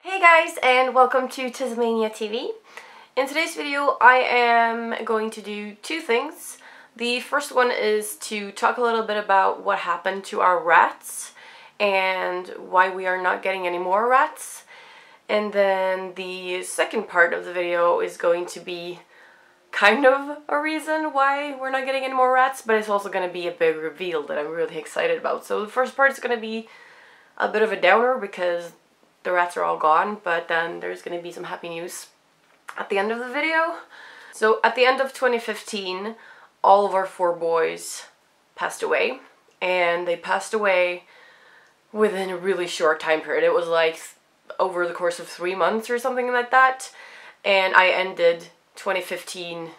Hey guys, and welcome to TezMania TV. In today's video I am going to do two things. The first one is to talk a little bit about what happened to our rats and why we are not getting any more rats. And then the second part of the video is going to be kind of a reason why we're not getting any more rats, but it's also going to be a big reveal that I'm really excited about. So the first part is going to be a bit of a downer because the rats are all gone, but then there's going to be some happy news at the end of the video. So at the end of 2015, all of our 4 boys passed away, and they passed away within a really short time period. It was like over the course of 3 months or something like that, and I ended 2015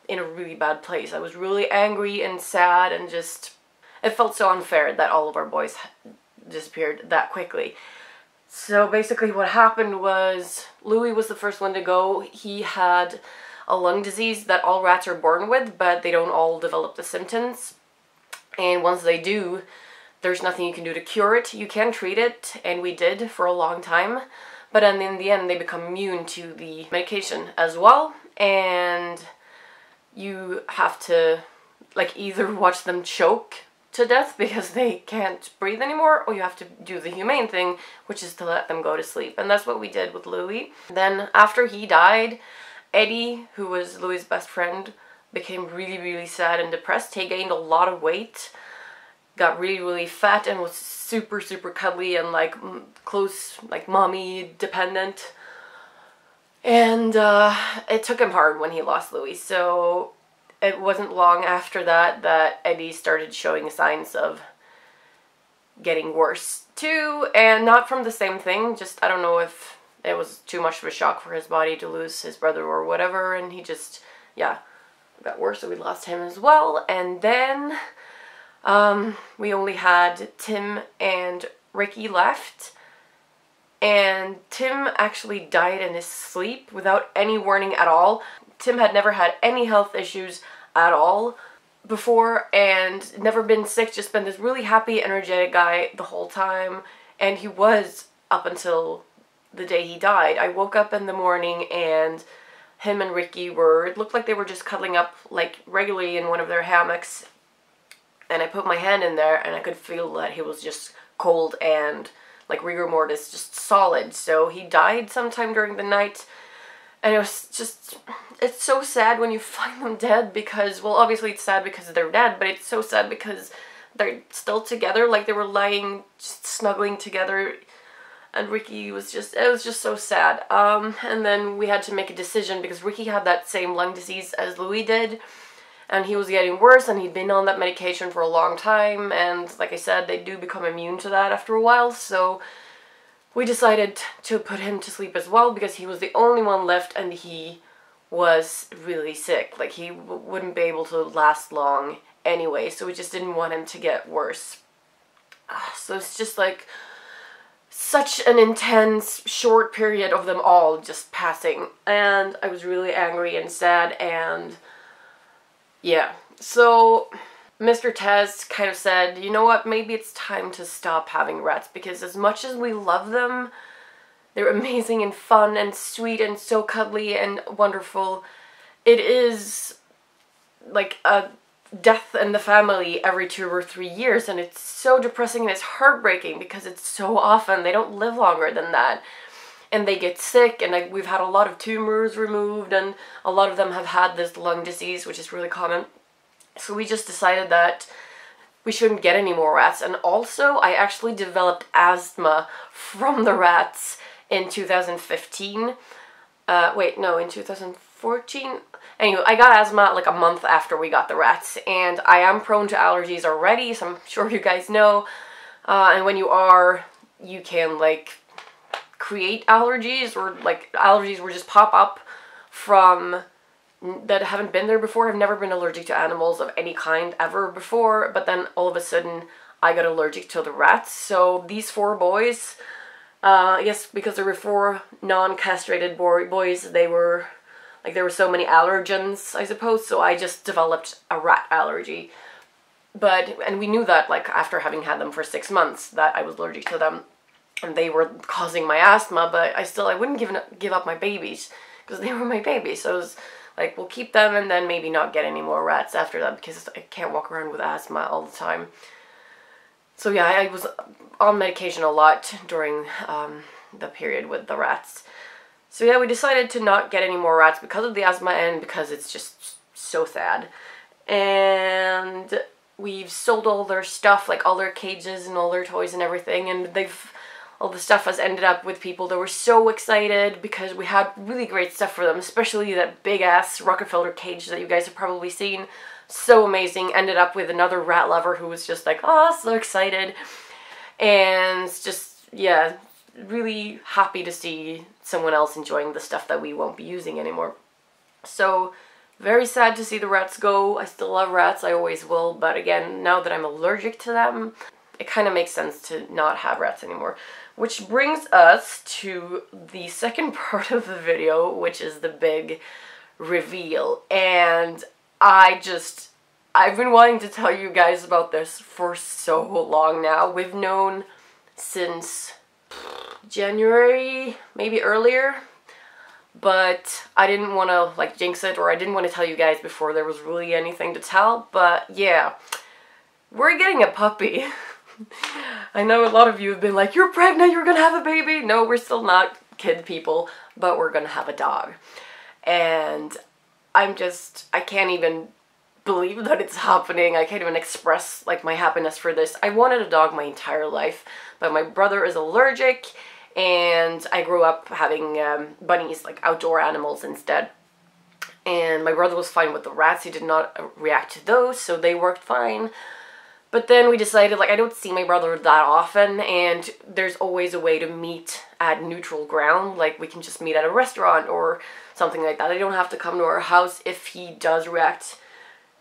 in a really bad place. I was really angry and sad, and just, it felt so unfair that all of our boys disappeared that quickly. So basically what happened was Louis was the first one to go. He had a lung disease that all rats are born with, but they don't all develop the symptoms. And once they do, there's nothing you can do to cure it. You can treat it, and we did for a long time. But then in the end, they become immune to the medication as well. And you have to, like, either watch them choke to death because they can't breathe anymore, or you have to do the humane thing, which is to let them go to sleep. And that's what we did with Louis. Then after he died, Eddie, who was Louis' best friend, became really, really sad and depressed. He gained a lot of weight, got really, really fat, and was super, super cuddly and like close, like mommy dependent. And it took him hard when he lost Louis. So it wasn't long after that that Eddie started showing signs of getting worse too, and not from the same thing, just I don't know if it was too much of a shock for his body to lose his brother or whatever, and he just, yeah, got worse, so we lost him as well. And then we only had Tim and Ricky left, and Tim actually died in his sleep without any warning at all. Tim had never had any health issues at all before and never been sick, just been this really happy, energetic guy the whole time, and he was up until the day he died. I woke up in the morning and him and Ricky were, it looked like they were just cuddling up like regularly in one of their hammocks, and I put my hand in there and I could feel that he was just cold and like rigor mortis, just solid. So he died sometime during the night. And it was just, it's so sad when you find them dead because, well, obviously it's sad because they're dead, but it's so sad because they're still together, like they were lying, just snuggling together, and Ricky was just, it was just so sad. And then we had to make a decision because Ricky had that same lung disease as Louis did, and he was getting worse, and he'd been on that medication for a long time, and like I said, they do become immune to that after a while, so we decided to put him to sleep as well because he was the only one left and he was really sick. Like, he wouldn't be able to last long anyway, so we just didn't want him to get worse. So it's just like such an intense short period of them all just passing, and I was really angry and sad, and yeah. So Mr. Tez kind of said, you know what, maybe it's time to stop having rats, because as much as we love them, they're amazing and fun and sweet and so cuddly and wonderful, it is like a death in the family every 2 or 3 years, and it's so depressing and it's heartbreaking because it's so often, they don't live longer than that. And they get sick, and we've had a lot of tumors removed, and a lot of them have had this lung disease, which is really common. So we just decided that we shouldn't get any more rats. And also, I actually developed asthma from the rats in 2015. Wait, no, in 2014? Anyway, I got asthma like a month after we got the rats, and I am prone to allergies already, so I'm sure you guys know. And when you are, you can, like, create allergies, or, like, allergies will just pop up from that haven't been there before. I've never been allergic to animals of any kind ever before, but then all of a sudden I got allergic to the rats. So these 4 boys, yes, because there were 4 non-castrated boys, they were, like, there were so many allergens, I suppose, so I just developed a rat allergy. and we knew that like after having had them for 6 months that I was allergic to them and they were causing my asthma, but I wouldn't give up my babies because they were my babies. So I was like, we'll keep them and then maybe not get any more rats after that because I can't walk around with asthma all the time. So yeah, I was on medication a lot during the period with the rats. So yeah, we decided to not get any more rats because of the asthma and because it's just so sad. And we've sold all their stuff, like all their cages and all their toys and everything, and all the stuff has ended up with people that were so excited because we had really great stuff for them, especially that big ass Rockefeller cage that you guys have probably seen. So amazing. Ended up with another rat lover who was just like, oh, so excited. And just, yeah, really happy to see someone else enjoying the stuff that we won't be using anymore. So, very sad to see the rats go. I still love rats, I always will, but again, now that I'm allergic to them, it kind of makes sense to not have rats anymore. Which brings us to the second part of the video, which is the big reveal. And I've been wanting to tell you guys about this for so long now. We've known since January, maybe earlier, but I didn't want to like jinx it, or I didn't want to tell you guys before there was really anything to tell. But yeah, we're getting a puppy. I know a lot of you have been like, you're pregnant, you're gonna have a baby. No, we're still not kid people, but we're gonna have a dog. And I can't even believe that it's happening. I can't even express like my happiness for this. I wanted a dog my entire life, but my brother is allergic and I grew up having bunnies, like outdoor animals instead. And my brother was fine with the rats. He did not react to those, so they worked fine. But then we decided, like, I don't see my brother that often, and there's always a way to meet at neutral ground. Like, we can just meet at a restaurant or something like that. I don't have to come to our house if he does react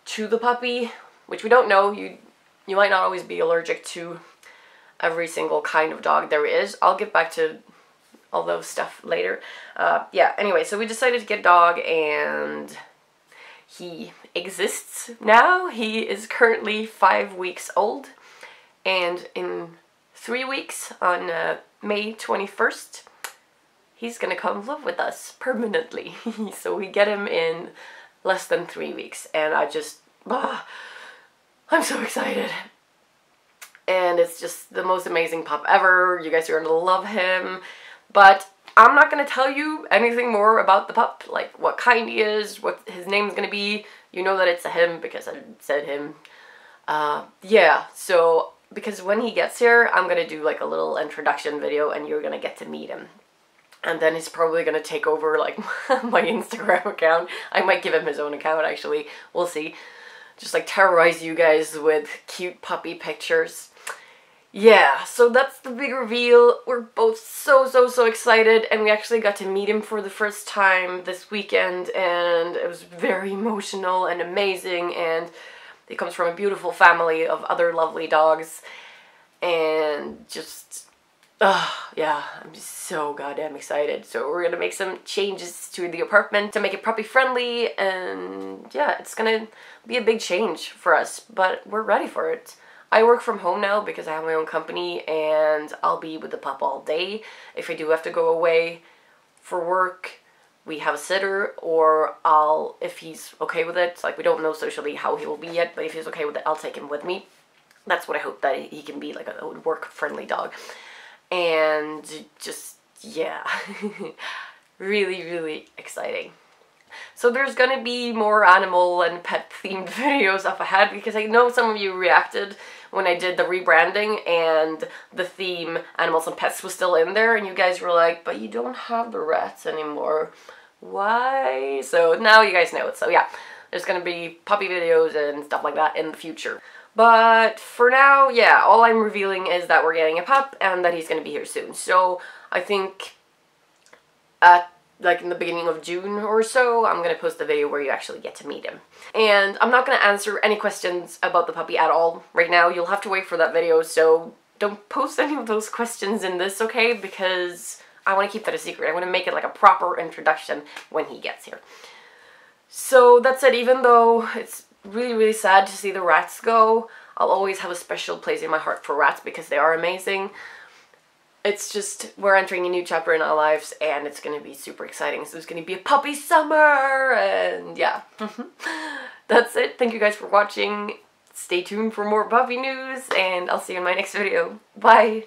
to the puppy, which we don't know. You might not always be allergic to every single kind of dog there is. I'll get back to all those stuff later. Yeah, anyway, so we decided to get a dog, and he exists now. He is currently 5 weeks old, and in 3 weeks, on May 21st, he's gonna come live with us permanently. So we get him in less than 3 weeks, and I'm so excited. And it's just the most amazing pup ever. You guys are gonna love him. But I'm not gonna tell you anything more about the pup, like what kind he is, what his name's gonna be. You know that it's a him because I said him. Yeah, so because when he gets here, I'm gonna do like a little introduction video and you're gonna get to meet him. And then he's probably gonna take over like my Instagram account. I might give him his own account actually, we'll see. Just like terrorize you guys with cute puppy pictures. Yeah, so that's the big reveal. We're both so excited, and we actually got to meet him for the first time this weekend, and it was very emotional and amazing, and he comes from a beautiful family of other lovely dogs, and just, yeah, I'm just so goddamn excited. So we're gonna make some changes to the apartment to make it puppy friendly, and yeah, it's gonna be a big change for us, but we're ready for it. I work from home now because I have my own company, and I'll be with the pup all day. If I do have to go away for work, we have a sitter, or if he's okay with it, like we don't know socially how he will be yet, but if he's okay with it, I'll take him with me. That's what I hope, that he can be like a work-friendly dog. And just, yeah, really exciting. So there's gonna be more animal and pet themed videos up ahead, because I know some of you reacted when I did the rebranding and the theme animals and pets was still in there, and you guys were like, but you don't have the rats anymore. Why? So now you guys know it. So yeah, there's gonna be puppy videos and stuff like that in the future. But for now, yeah, all I'm revealing is that we're getting a pup and that he's gonna be here soon. So I think like in the beginning of June or so, I'm gonna post a video where you actually get to meet him. And I'm not gonna answer any questions about the puppy at all right now. You'll have to wait for that video, so don't post any of those questions in this, okay? Because I want to keep that a secret. I want to make it like a proper introduction when he gets here. So that said, even though it's really sad to see the rats go, I'll always have a special place in my heart for rats because they are amazing. It's just, we're entering a new chapter in our lives and it's gonna be super exciting. So it's gonna be a puppy summer and yeah. That's it. Thank you guys for watching. Stay tuned for more puppy news and I'll see you in my next video. Bye!